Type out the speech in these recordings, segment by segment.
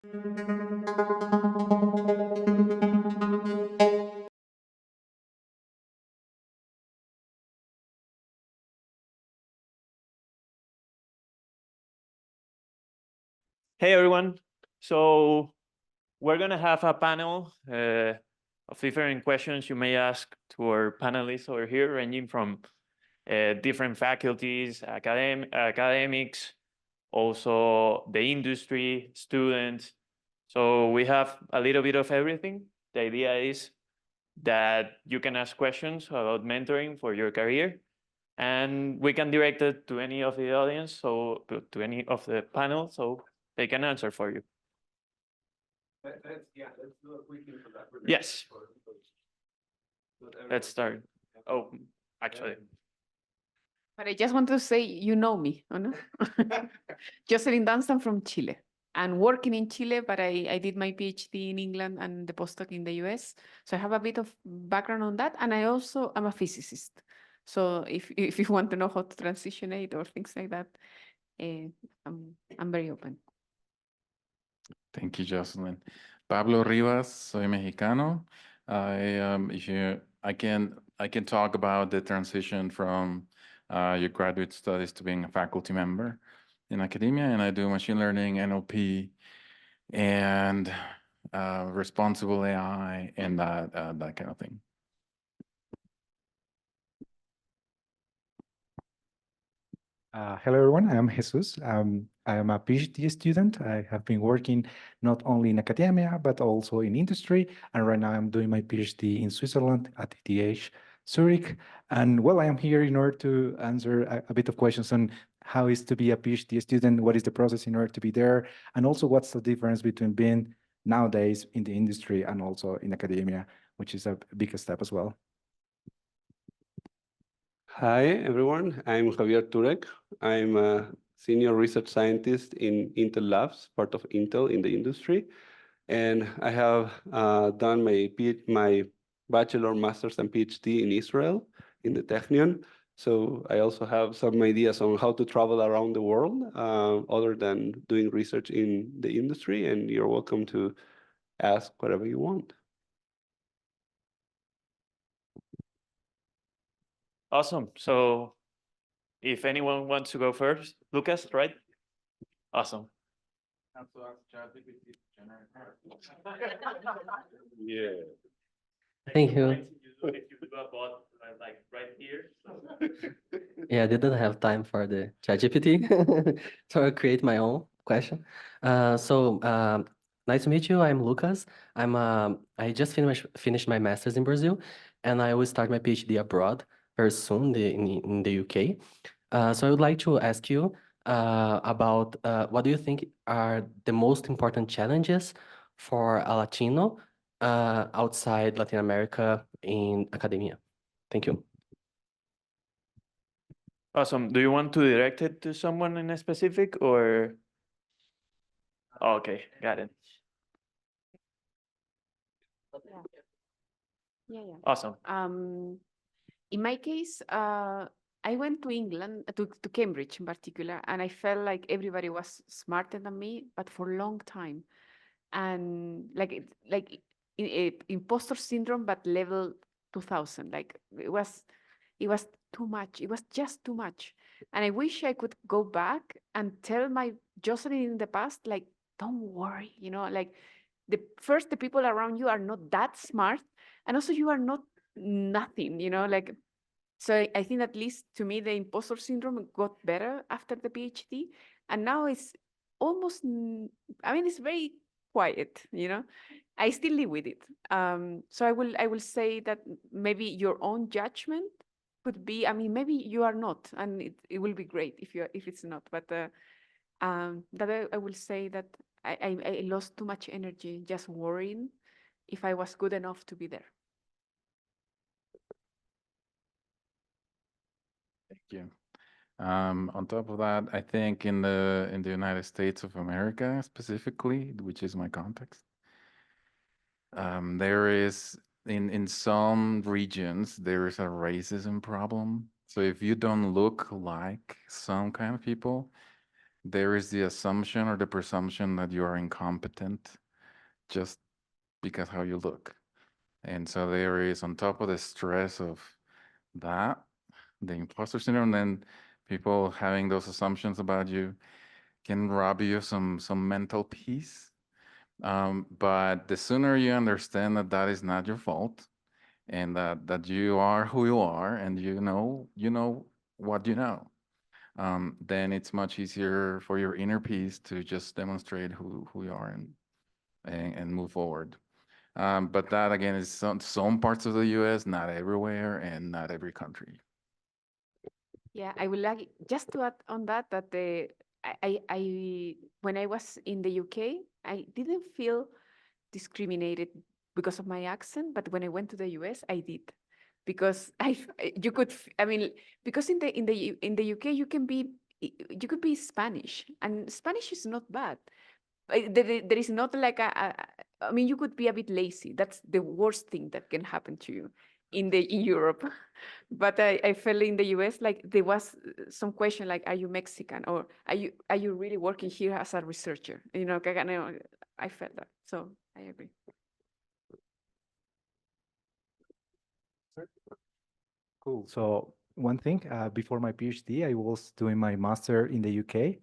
Hey, everyone. So we're going to have a panel of different questions you may ask to our panelists over here, ranging from different faculties, academics, also the industry, students. So we have a little bit of everything. The idea is that you can ask questions about mentoring for your career, and we can direct it to any of the audience, so to any of the panel, so they can answer for you. Let's do a quick introduction. Yes. Let's start. Oh, actually. But I just want to say, you know me, no? Jocelyn Dunstan from Chile. And working in Chile, but I did my PhD in England and the postdoc in the US. So I have a bit of background on that. And I also am a physicist. So if you want to know how to transitionate or things like that, I'm very open. Thank you, Jocelyn. Pablo Rivas, soy mexicano. I can talk about the transition from your graduate studies to being a faculty member in academia, and I do machine learning, NLP, and responsible AI, and that kind of thing. Hello, everyone. I'm Jesus. I am a PhD student. I have been working not only in academia, but also in industry. And right now I'm doing my PhD in Switzerland at ETH Zurich. And well, I am here in order to answer a bit of questions on how is to be a PhD student, what is the process in order to be there, and also what's the difference between being nowadays in the industry and also in academia, which is a big step as well. Hi, everyone. I'm Javier Turek. I'm a senior research scientist in Intel Labs, part of Intel in the industry. And I have done my bachelor, master's, and PhD in Israel, in the Technion. So I also have some ideas on how to travel around the world, other than doing research in the industry. And you're welcome to ask whatever you want. Awesome. So if anyone wants to go first, Lucas, right? Awesome. Yeah. Thank you. If you do a bot like right here. Yeah, I didn't have time for the ChatGPT, so I create my own question. Nice to meet you. I'm Lucas. I just finished my master's in Brazil, and I will start my PhD abroad very soon in the UK. So I would like to ask you about what do you think are the most important challenges for a Latino outside Latin America in academia? Thank you. Awesome. Do you want to direct it to someone in a specific or? Oh, okay, got it. Yeah. Awesome. In my case, I went to England, to Cambridge in particular, and I felt like everybody was smarter than me, but for a long time. And like imposter syndrome, but level 2000. Like it was too much. It was just too much. And I wish I could go back and tell my Jocelyn in the past, like, don't worry, like the people around you are not that smart. And also you are not nothing, like, so I think at least to me, the imposter syndrome got better after the PhD. And now it's almost, it's very quiet, I still live with it. So I will say that maybe your own judgment could be, maybe you are not, and it will be great if it's not. But that I will say that I lost too much energy just worrying if I was good enough to be there. Thank you. On top of that, I think in the United States of America specifically, which is my context, there is in some regions there is a racism problem. So if you don't look like some kind of people, there is the assumption or the presumption that you are incompetent just because how you look. And so there is, on top of the stress of that, the imposter syndrome, then people having those assumptions about you can rob you of some mental peace. But the sooner you understand that that is not your fault, and that you are who you are, and you know what you know, then it's much easier for your inner peace to just demonstrate who you are and move forward. But that again is some parts of the US, not everywhere, and not every country. Yeah, I would like just to add on that I when I was in the UK, I didn't feel discriminated because of my accent, but when I went to the US, I did, because you could I mean, because in the UK you could be Spanish, and Spanish is not bad. There is not like I mean, you could be a bit lazy. That's the worst thing that can happen to you in Europe. But I felt in the US like there was some question like, are you Mexican, or are you really working here as a researcher? You know, I felt that. So I agree. Cool. So one thing, before my PhD, I was doing my master in the UK.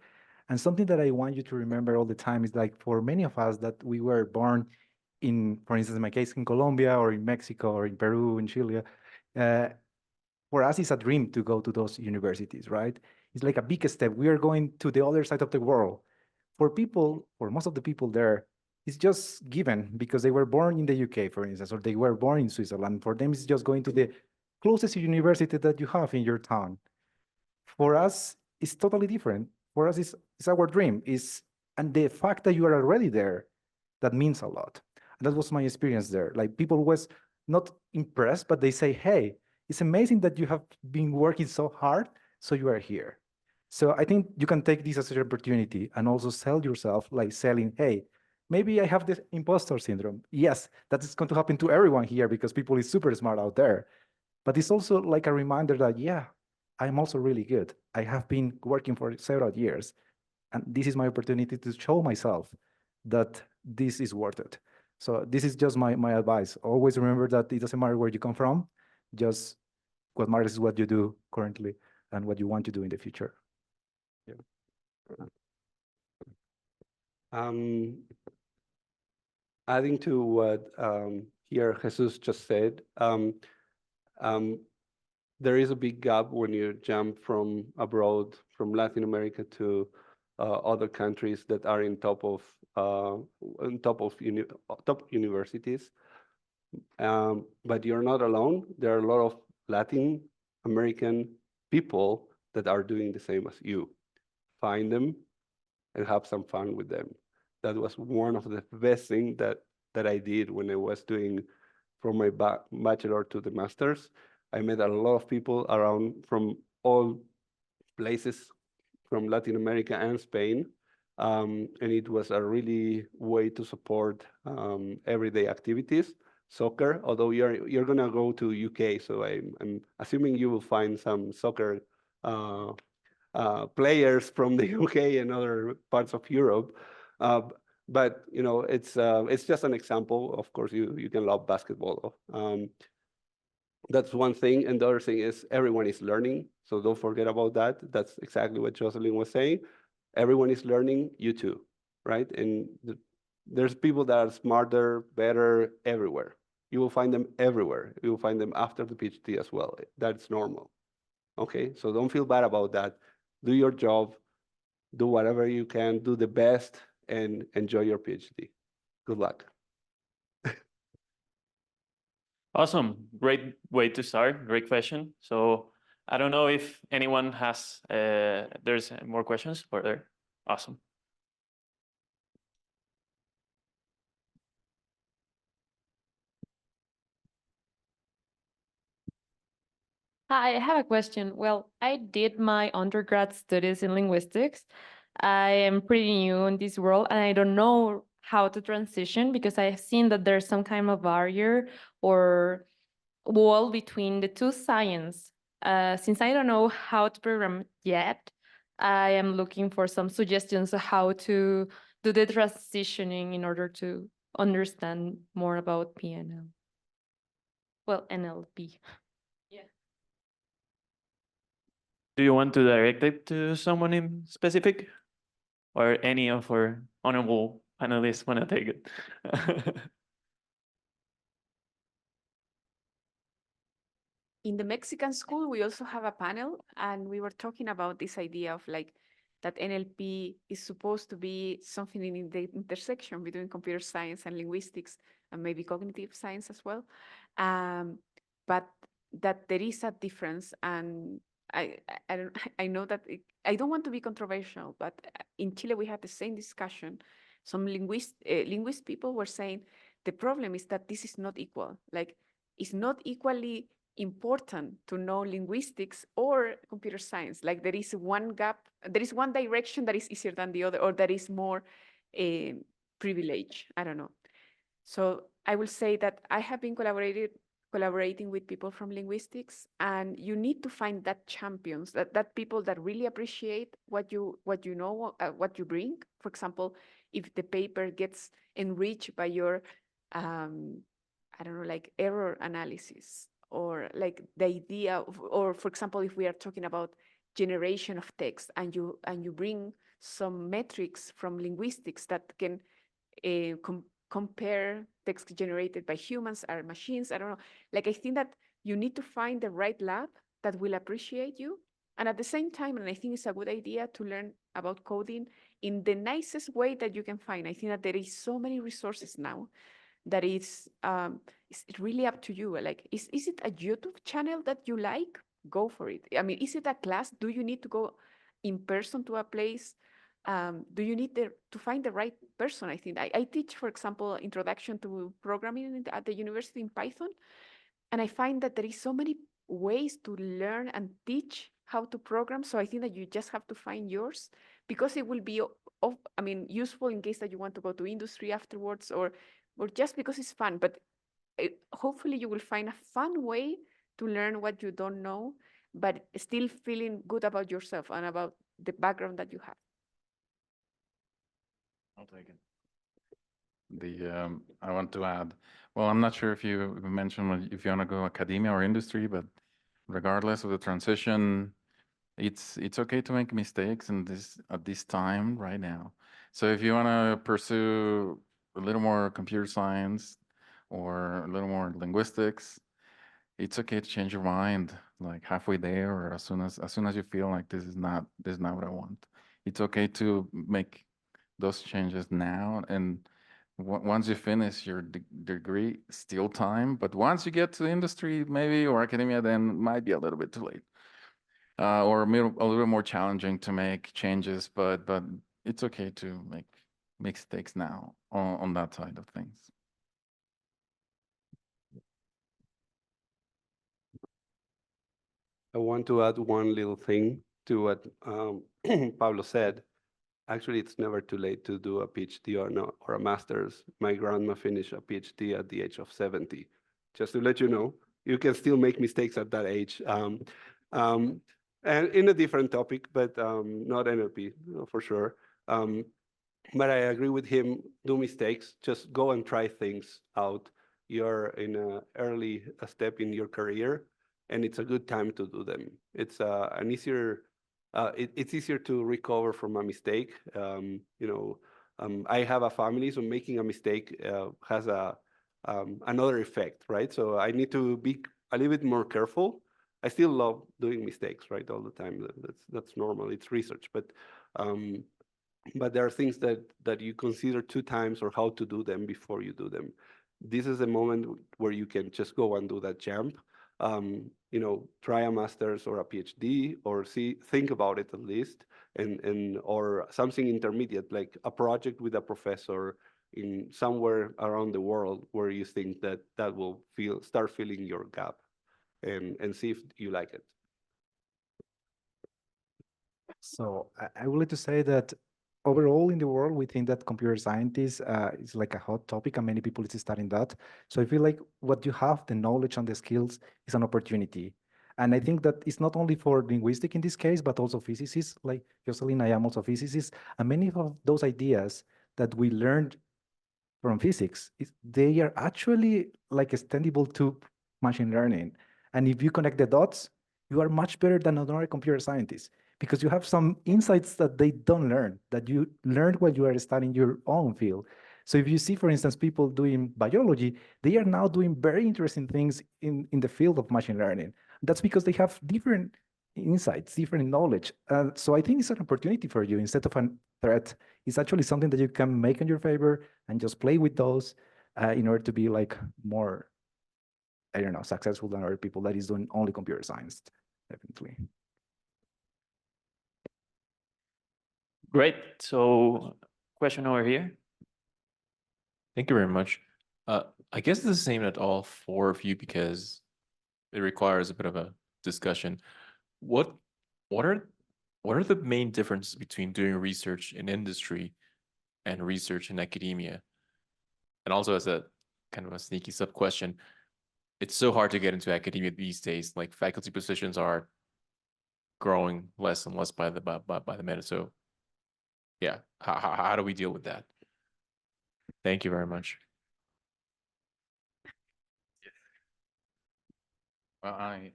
And something that I want you to remember all the time is like, for many of us that we were born in, for instance, in my case, in Colombia or in Mexico or in Peru, in Chile, for us, it's a dream to go to those universities, right? It's like a big step. We are going to the other side of the world. For people, for most of the people there, it's just given because they were born in the UK, for instance, or they were born in Switzerland. For them, it's just going to the closest university that you have in your town. For us, it's totally different. For us, it's our dream. And the fact that you are already there, that means a lot. And that was my experience there. Like, people was not impressed, but they say, hey, it's amazing that you have been working so hard, so you are here. So I think you can take this as an opportunity and also sell yourself, like selling, hey, maybe I have this imposter syndrome. Yes, that is going to happen to everyone here because people is super smart out there. But it's also like a reminder that, yeah, I'm also really good. I have been working for several years, and this is my opportunity to show myself that this is worth it. So this is just my advice. Always remember that it doesn't matter where you come from, just what matters is what you do currently and what you want to do in the future. Yeah. Adding to what here Jesus just said, there is a big gap when you jump from abroad, from Latin America to other countries that are top universities. But you're not alone. There are a lot of Latin American people that are doing the same as you. Find them and have some fun with them. That was one of the best things that I did when I was doing from my bachelor to the master's. I met a lot of people around from all places from Latin America and Spain. And it was a really way to support everyday activities. Soccer, although you're gonna go to UK, so I'm assuming you will find some soccer players from the UK and other parts of Europe. But you know, it's just an example. Of course, you can love basketball. That's one thing, and the other thing is everyone is learning. So don't forget about that. That's exactly what Jocelyn was saying. Everyone is learning. You too, right? And there's people that are smarter, better everywhere. You will find them everywhere. You will find them after the PhD as well. That's normal. Okay, so don't feel bad about that. Do your job, do whatever you can, do the best, and enjoy your PhD. Good luck. Awesome. Great way to start. Great question. So I don't know if anyone has, there's more questions further. Awesome. Hi, I have a question. Well, I did my undergrad studies in linguistics. I am pretty new in this world and I don't know how to transition because I've seen that there's some kind of barrier or wall between the two science. Since I don't know how to program yet, I am looking for some suggestions of how to do the transitioning in order to understand more about PNL. Well, NLP. Do you want to direct it to someone in specific? Or any of our honorable panelists want to take it? In the Mexican school, we also have a panel, and we were talking about this idea of like that NLP is supposed to be something in the intersection between computer science and linguistics, and maybe cognitive science as well. But that there is a difference, and I don't I know that I don't want to be controversial, but in Chile we had the same discussion. Some linguist people were saying the problem is that this is not equal. Like it's not equally important to know linguistics or computer science. Like there is one gap, there is one direction that is easier than the other, or that is more privilege. I don't know. So I will say that I have been collaborating with people from linguistics, and you need to find that champions, that people that really appreciate what you know, what you bring. For example, if the paper gets enriched by your I don't know, like error analysis, or like the idea of, or for example, if we are talking about generation of text, and you bring some metrics from linguistics that can compare text generated by humans or machines. I don't know. Like I think that you need to find the right lab that will appreciate you. And at the same time, and I think it's a good idea to learn about coding in the nicest way that you can find. I think that there is so many resources now that it's really up to you. Like, is it a YouTube channel that you like? Go for it. I mean, is it a class? Do you need to go in person to a place? Do you need to find the right person? I think I teach, for example, introduction to programming at the university in Python, and I find that there is so many ways to learn and teach how to program. So I think that you just have to find yours, because it will be, useful in case that you want to go to industry afterwards, or just because it's fun. But hopefully you will find a fun way to learn what you don't know, but still feeling good about yourself and about the background that you have. I'll take it. I want to add, well, I'm not sure if you mentioned if you want to go academia or industry, but regardless of the transition, it's okay to make mistakes at this time right now. So if you want to pursue a little more computer science or a little more linguistics, it's okay to change your mind like halfway there, or as soon as you feel like this is not what I want. It's okay to make those changes now, and once you finish your degree, still time. But once you get to industry, maybe, or academia, then it might be a little bit too late, or a little more challenging to make changes. But it's okay to make mistakes now on that side of things. I want to add one little thing to what Pablo said. Actually, it's never too late to do a PhD or a master's. My grandma finished a PhD at the age of 70. Just to let you know, you can still make mistakes at that age. And in a different topic, but not NLP, for sure. But I agree with him, do mistakes, just go and try things out. You're in an early step in your career, and it's a good time to do them. It's an easier it's easier to recover from a mistake. I have a family, so making a mistake has another effect, right? So I need to be a little bit more careful. I still love doing mistakes, right, all the time. That's normal. It's research, but there are things that you consider 2 times or how to do them before you do them. This is a moment where you can just go and do that jump. Try a master's or a PhD, or think about it at least, or something intermediate, like a project with a professor in somewhere around the world where you think that will start filling your gap, and see if you like it. So I would like to say that overall in the world, we think that computer scientists is like a hot topic, and many people is studying that. So I feel like what you have, the knowledge and the skills, is an opportunity. And I think that it's not only for linguistic in this case, but also physicists. Like Jocelyn, I am also a physicist. And many of those ideas that we learned from physics, they are actually like extendable to machine learning. And if you connect the dots, you are much better than another computer scientist because you have some insights that they don't learn, that you learned while you are studying your own field. So if you see, for instance, people doing biology, they are now doing very interesting things in the field of machine learning. That's because they have different insights, different knowledge. So I think it's an opportunity for you instead of a threat. It's actually something that you can make in your favor and just play with those in order to be like more, I don't know, successful than other people that is doing only computer science, definitely. Great. So question over here. Thank you very much. I guess it's the same at all four of you because it requires a bit of a discussion. What are the main differences between doing research in industry and research in academia? And also as a kind of a sneaky sub question, it's so hard to get into academia these days. Like faculty positions are growing less and less by the minute. So yeah, how do we deal with that? Thank you very much. Well, I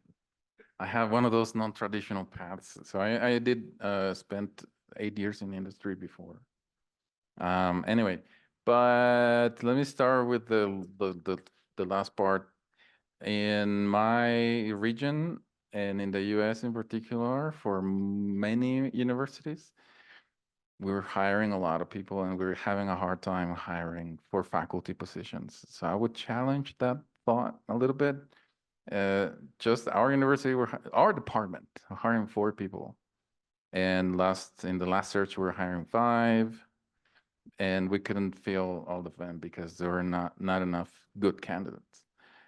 have one of those non-traditional paths. So I did spend 8 years in industry before. Anyway, but let me start with the last part. In my region and in the US in particular, for many universities, we were hiring a lot of people and we were having a hard time hiring for faculty positions. So I would challenge that thought a little bit. Just our university, our department, hiring 4 people. And in the last search, we were hiring 5. And we couldn't fill all of them because there were not enough good candidates.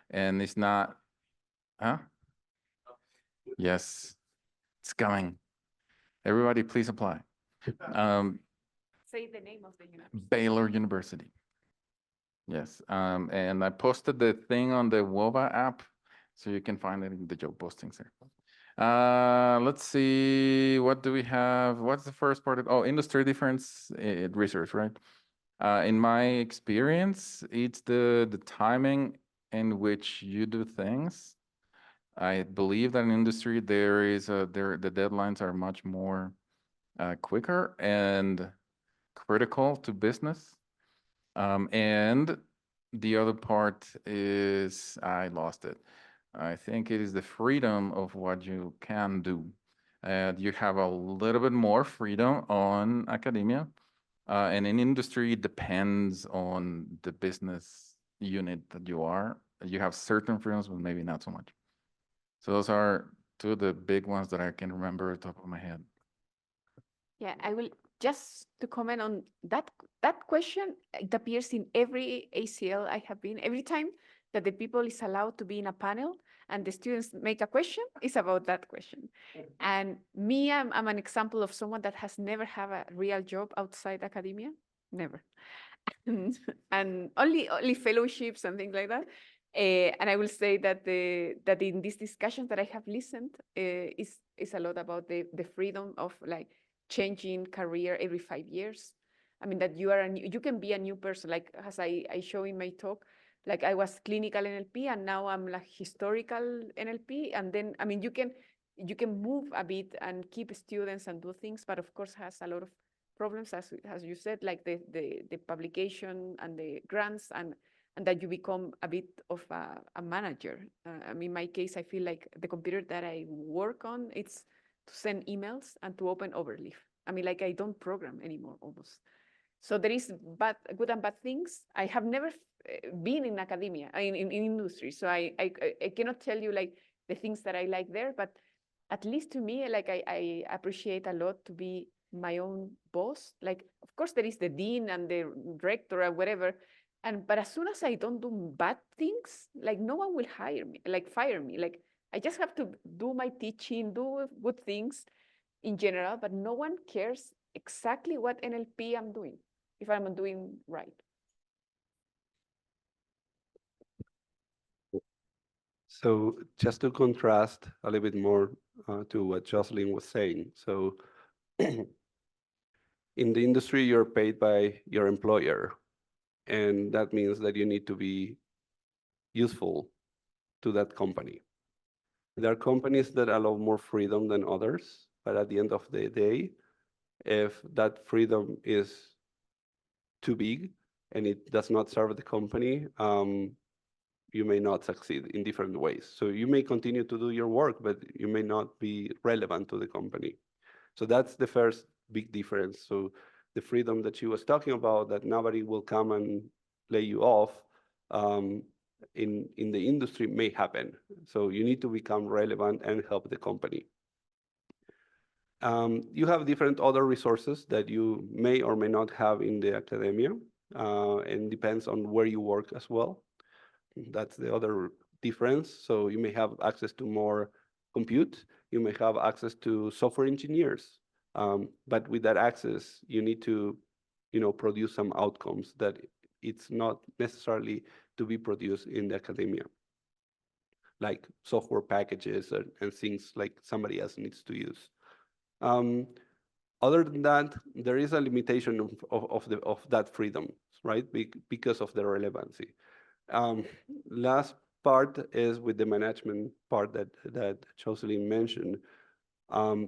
And it's not, huh? Yes, it's coming. Everybody, please apply. Say the name of the university. Baylor University. Yes, and I posted the thing on the WOBA app, so you can find it in the job postings there. Let's see, what do we have? What's the first part of, industry difference research, right? In my experience, it's the timing in which you do things. I believe that in industry the deadlines are much more quicker and critical to business. And the other part is, I lost it. I think it is the freedom of what you can do. You have a little bit more freedom on academia. And in industry, it depends on the business unit that you are. You have certain freedoms, but maybe not so much. So those are 2 of the big ones that I can remember at the top of my head. Yeah, I will just to comment on that question. It appears in every ACL I have been. Every time that the people is allowed to be in a panel and the students make a question, it's about that question. And me, I'm an example of someone that has never had a real job outside academia, never, and only fellowships and things like that. And I will say that that in these discussions that I have listened is a lot about the freedom of like changing career every 5 years. I mean, that you can be a new person, like as I show in my talk, like I was clinical NLP and now I'm like historical NLP. And then, I mean, you can move a bit and keep students and do things, but of course has a lot of problems, as you said, like the publication and the grants and that you become a bit of a manager. I mean, in my case, I feel like the computer that I work on, it's to send emails and to open Overleaf. I mean, like I don't program anymore almost. So there is good and bad things. I have never been in academia, in industry. So I cannot tell you like the things that I like there, but at least to me, like I appreciate a lot to be my own boss. Like, of course, there is the dean and the rector or whatever. But as soon as I don't do bad things, like no one will hire me, like fire me. Like I just have to do my teaching, do good things in general, but no one cares exactly what NLP I'm doing, if I'm doing right. So just to contrast a little bit more to what Jocelyn was saying. So in the industry, you're paid by your employer, and that means that you need to be useful to that company. There are companies that allow more freedom than others, but at the end of the day, if that freedom is too big and it does not serve the company, you may not succeed in different ways. So you may continue to do your work, but you may not be relevant to the company. So that's the first big difference. So the freedom that she was talking about, that nobody will come and lay you off, in the industry may happen. So you need to become relevant and help the company. You have different other resources that you may or may not have in the academia, and depends on where you work as well. That's the other difference. So you may have access to more compute. You may have access to software engineers. But with that access, you need to, produce some outcomes that it's not necessarily to be produced in the academia, like software packages and things like somebody else needs to use. Other than that, there is a limitation of that freedom, right? Because of the relevancy. Last part is with the management part that Jocelyn mentioned.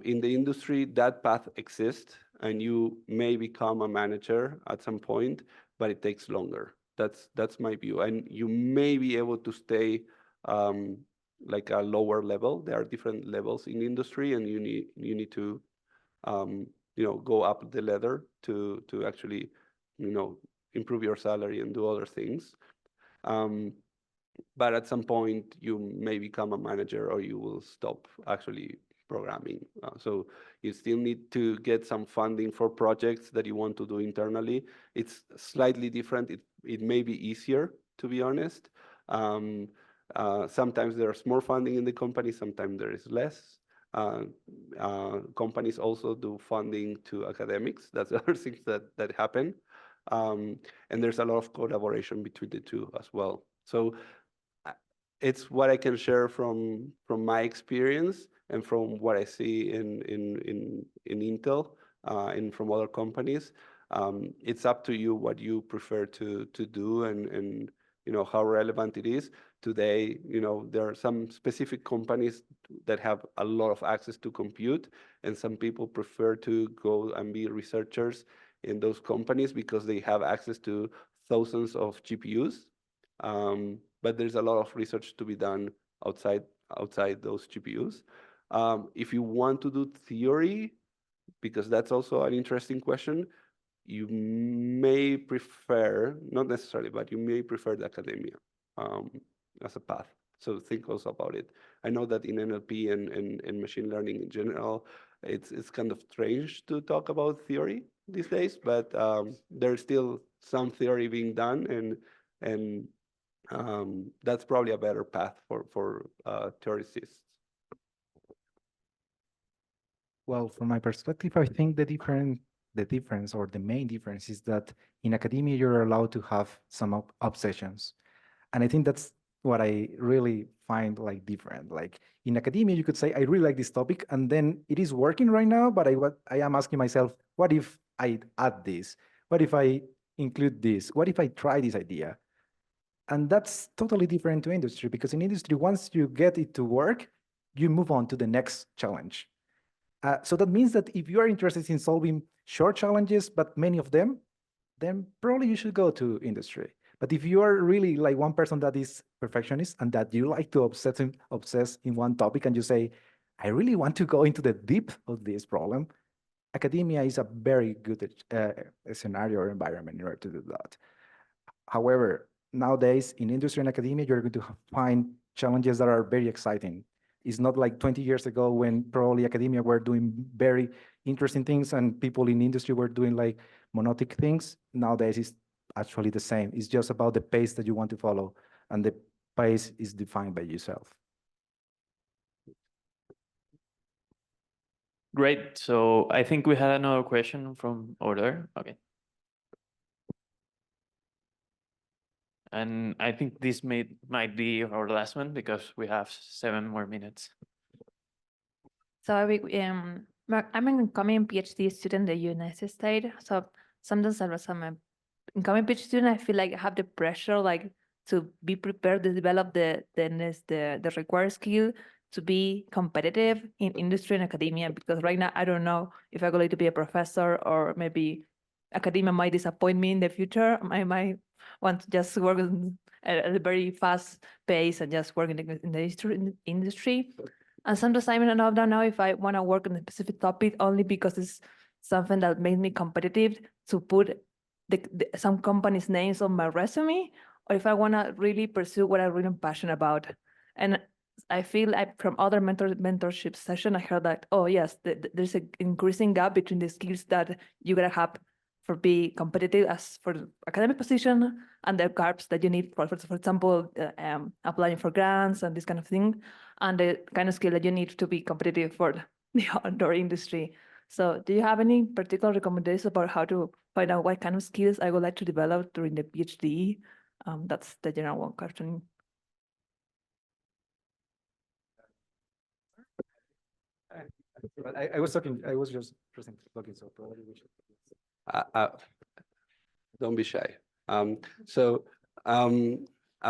In the industry, that path exists, and you may become a manager at some point, but it takes longer. That's my view, and you may be able to stay like a lower level. There are different levels in industry, and you need to go up the ladder to actually improve your salary and do other things. But at some point, you may become a manager, or you will stop actually programming. So you still need to get some funding for projects that you want to do internally. It's slightly different. It may be easier, to be honest. Sometimes there's more funding in the company, sometimes there is less. Companies also do funding to academics. That's the other things that happen. And there's a lot of collaboration between the two as well. So it's what I can share from my experience and from what I see in Intel and from other companies. It's up to you what you prefer to do and how relevant it is. Today, there are some specific companies that have a lot of access to compute, and some people prefer to go and be researchers in those companies because they have access to thousands of GPUs. But there's a lot of research to be done outside those GPUs. If you want to do theory, because that's also an interesting question, you may prefer, not necessarily, but you may prefer the academia as a path. So think also about it. I know that in NLP and machine learning in general, it's kind of strange to talk about theory these days, but there's still some theory being done, and that's probably a better path for theoricists. Well, from my perspective, I think the difference or the main difference is that in academia, you're allowed to have some obsessions. And I think that's what I really find like different. Like in academia, you could say, I really like this topic, and then it is working right now, but I am asking myself, what if I add this? What if I include this? What if I try this idea? And that's totally different to industry, because in industry, once you get it to work, you move on to the next challenge. So that means that if you are interested in solving short challenges, but many of them, then probably you should go to industry. But if you are really like one person that is perfectionist and that you like to obsess in one topic and you say, I really want to go into the deep of this problem, academia is a very good scenario or environment in order to do that. However, nowadays in industry and academia, you're going to find challenges that are very exciting. It's not like 20 years ago when probably academia were doing very interesting things and people in industry were doing like monotonic things. Nowadays, it's actually the same. It's just about the pace that you want to follow, and the pace is defined by yourself. Great. So I think we had another question from over there. Okay. And I think this might be our last one because we have 7 more minutes. So I'm an incoming PhD student in the United States. So sometimes as I'm an incoming PhD student, I feel like I have the pressure like to be prepared to develop the required skill to be competitive in industry and academia, because right now I don't know if I'm going to be a professor, or maybe academia might disappoint me in the future. I might want to just work at a very fast pace and just work in the industry. And sometimes I don't know if I want to work on a specific topic only because it's something that makes me competitive to put some companies' names on my resume, or if I want to really pursue what I'm really passionate about. And I feel like from other mentorship session, I heard that, oh yes, there's an increasing gap between the skills that you gotta have for be competitive as for the academic position and the gaps that you need for example, applying for grants and this kind of thing, and the kind of skill that you need to be competitive for the outdoor industry. So do you have any particular recommendations about how to find out what kind of skills I would like to develop during the PhD? That's the general one question. I was just talking, so probably we should. Don't be shy. I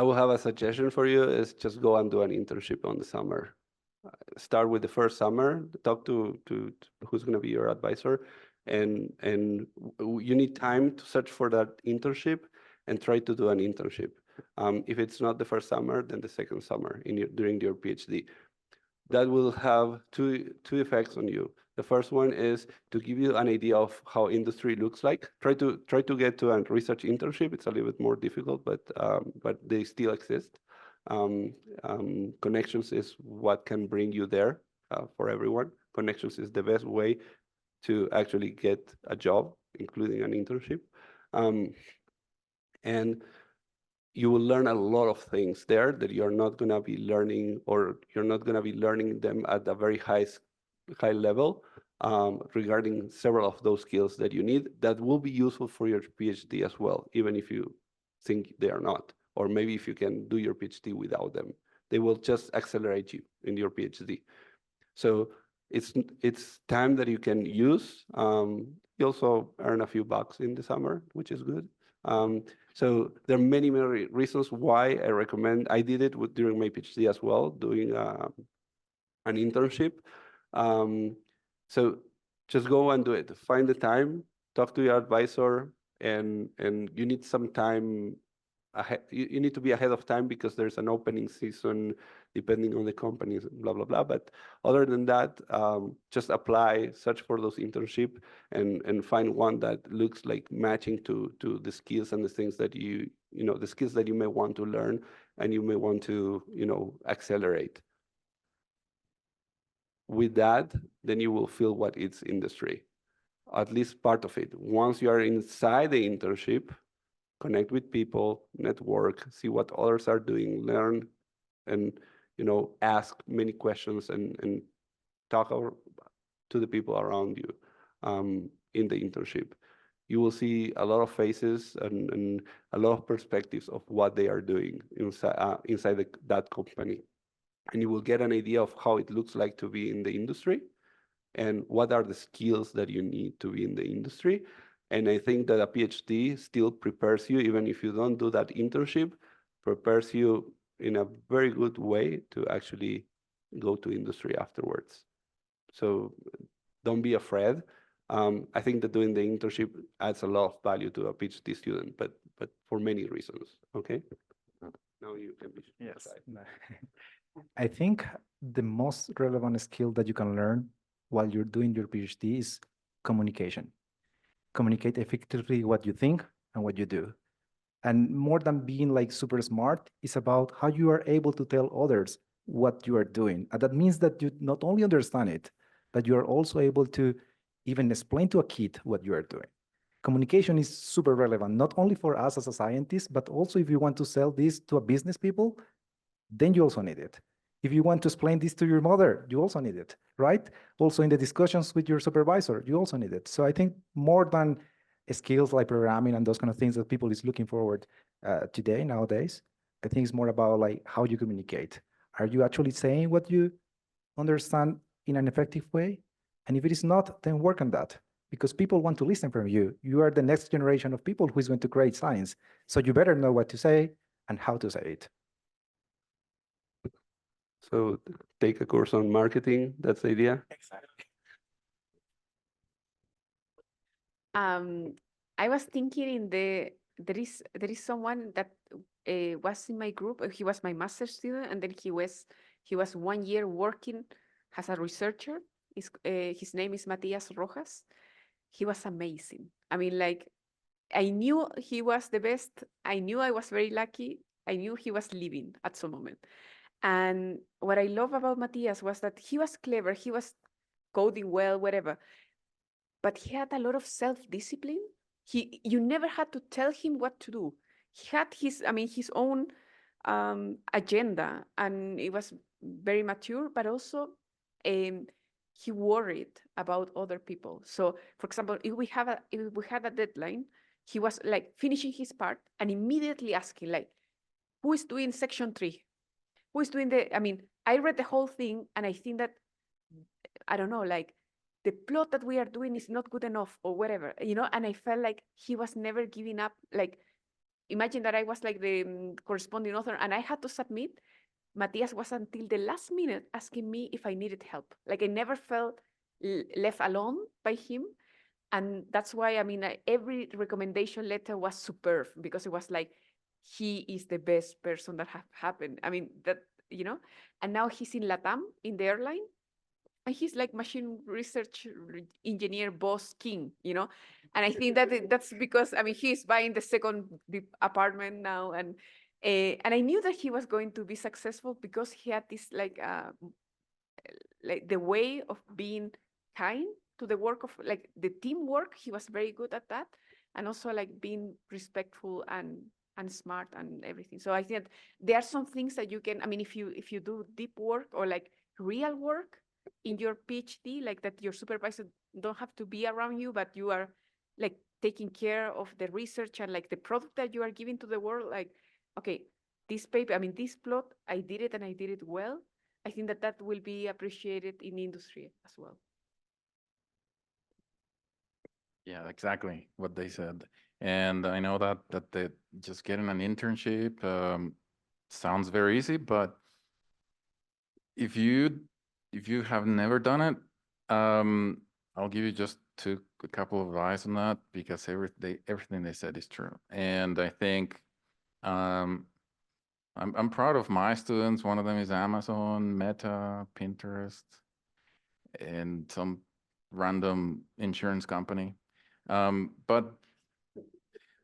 will have a suggestion for you is just go and do an internship on the summer. Start with the first summer, talk to who's going to be your advisor, and you need time to search for that internship and try to do an internship. If it's not the first summer, then the second summer during your PhD. That will have two effects on you. The first one is to give you an idea of how industry looks like. Try to get to a research internship. It's a little bit more difficult, but they still exist. Connections is what can bring you there for everyone. Connections is the best way to actually get a job, including an internship. And you will learn a lot of things there that you're not going to be learning, or you're not going to be learning them at a very high level regarding several of those skills that you need that will be useful for your PhD as well, even if you think they are not, or maybe if you can do your PhD without them. They will just accelerate you in your PhD. So it's time that you can use. You also earn a few bucks in the summer, which is good. So there are many reasons why I recommend. I did it during my PhD as well, doing an internship. So just go and do it. Find the time, talk to your advisor, and you need some time ahead. You need to be ahead of time because there's an opening season depending on the companies, blah, blah, blah. But other than that, just apply, search for those internships, and find one that looks like matching to the skills and the things that the skills that you may want to learn and you may want to, accelerate. With that, then you will feel what is industry, at least part of it. Once you are inside the internship, connect with people, network, see what others are doing, learn, and ask many questions and talk to the people around you in the internship. You will see a lot of faces and a lot of perspectives of what they are doing inside that company. And you will get an idea of how it looks like to be in the industry and what are the skills that you need to be in the industry. And I think that a PhD still prepares you, even if you don't do that internship, prepares you in a very good way to actually go to industry afterwards. So don't be afraid. I think that doing the internship adds a lot of value to a PhD student, but for many reasons, okay? Now you can be. Yes. I think the most relevant skill that you can learn while you're doing your PhD is communication. Communicate effectively what you think and what you do. And more than being like super smart, it's about how you are able to tell others what you are doing. And that means that you not only understand it, but you are also able to even explain to a kid what you are doing. Communication is super relevant, not only for us as a scientist, but also if you want to sell this to a business people, then you also need it. If you want to explain this to your mother, you also need it, right? Also in the discussions with your supervisor, you also need it. So I think more than skills like programming and those kind of things that people is looking forward, today, nowadays. I think it's more about like how you communicate. Are you actually saying what you understand in an effective way? And if it is not, then work on that, because people want to listen from you. You are the next generation of people who is going to create science. So you better know what to say and how to say it. So take a course on marketing. That's the idea. Exactly. I was thinking there is someone that was in my group. He was my master's student, and then he was 1 year working as a researcher. His name is Matias Rojas. He was amazing. I mean, like, I knew he was the best. I knew I was very lucky. I knew he was leaving at some moment. And what I love about Matias was that he was clever. He was coding well, whatever. But he had a lot of self-discipline. You never had to tell him what to do. He had his own agenda, and it was very mature, but also he worried about other people. So, for example, if we had a deadline, he was like finishing his part and immediately asking, like, who is doing section 3? Who is doing I read the whole thing, and I think that, I don't know, like, the plot that we are doing is not good enough or whatever, and I felt like he was never giving up. Like, imagine that I was like the corresponding author and I had to submit. Matias was until the last minute asking me if I needed help. Like, I never felt left alone by him. And that's why, every recommendation letter was superb, because it was like, he is the best person that have happened. And now he's in LATAM, in the airline. And he's like machine research engineer boss king, and I think that that's because he's buying the second apartment now, and I knew that he was going to be successful because he had this like the way of being kind to the work of like the teamwork. He was very good at that, and also like being respectful and smart and everything. So I think that there are some things that you can, if you do deep work or like real work in your PhD, like that your supervisor don't have to be around you, but you are like taking care of the research and like the product that you are giving to the world. Like, okay, this paper, this plot, I did it and I did it well. I think that that will be appreciated in industry as well. Yeah, exactly what they said. And I know that just getting an internship sounds very easy, but if you have never done it, I'll give you just a couple of advice on that, because everything they said is true. And I think I'm proud of my students. One of them is Amazon, Meta, Pinterest, and some random insurance company. But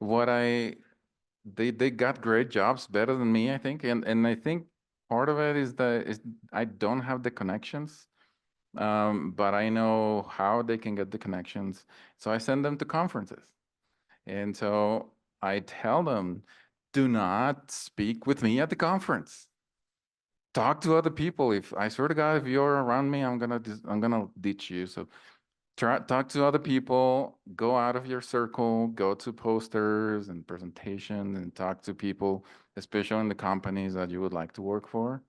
they got great jobs, better than me, I think. And I think part of it is I don't have the connections, but I know how they can get the connections. So I send them to conferences. And so I tell them, do not speak with me at the conference. Talk to other people. If I swear to God, if you're around me, I'm gonna ditch you. So talk to other people, go out of your circle, go to posters and presentations and talk to people, especially in the companies that you would like to work for.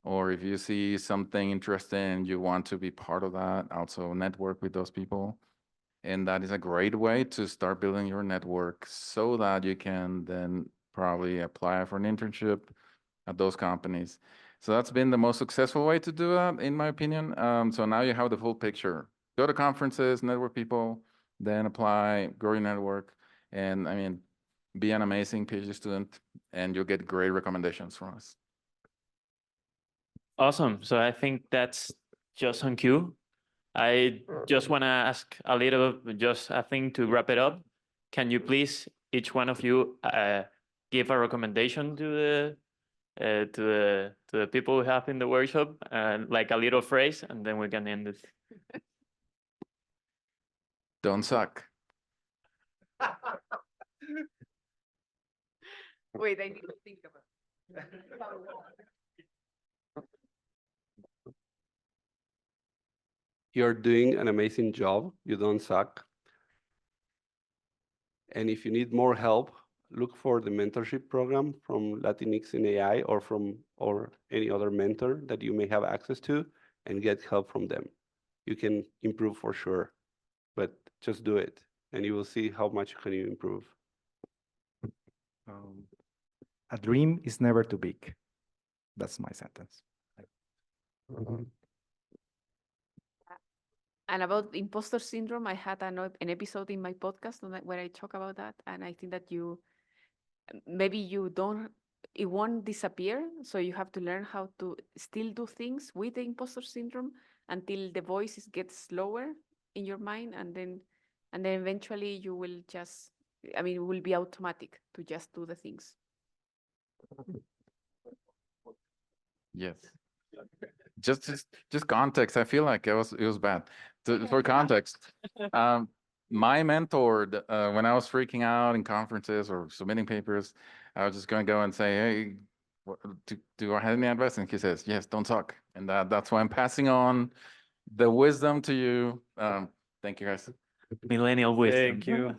Or if you see something interesting, you want to be part of that, also network with those people. And that is a great way to start building your network so that you can then probably apply for an internship at those companies. So that's been the most successful way to do that, in my opinion. So now you have the full picture. Go to conferences, network people, then apply, grow your network, and be an amazing PhD student, and you'll get great recommendations from us. Awesome. So I think that's just on cue. I just want to ask a little, just a thing to wrap it up. Can you please, each one of you, give a recommendation to the people we have in the workshop, like a little phrase, and then we can end it. Don't suck. Wait, I need to think about it. You're doing an amazing job. You don't suck. And if you need more help, look for the mentorship program from LatinX in AI or any other mentor that you may have access to and get help from them. You can improve for sure, but just do it and you will see how much can you improve. A dream is never too big. That's my sentence. And about imposter syndrome, I had an episode in my podcast where I talk about that, and I think that maybe it won't disappear, so you have to learn how to still do things with the imposter syndrome until the voice gets lower in your mind, and then eventually you will just, I mean, it will be automatic to just do the things. Yes. Just context. I feel like it was bad. For context, my mentor, when I was freaking out in conferences or submitting papers, I was just going to go and say, "Hey, do I have any advice?" And he says, "Yes, don't talk." And that's why I'm passing on the wisdom to you. Thank you, guys. Millennial wisdom. Thank you.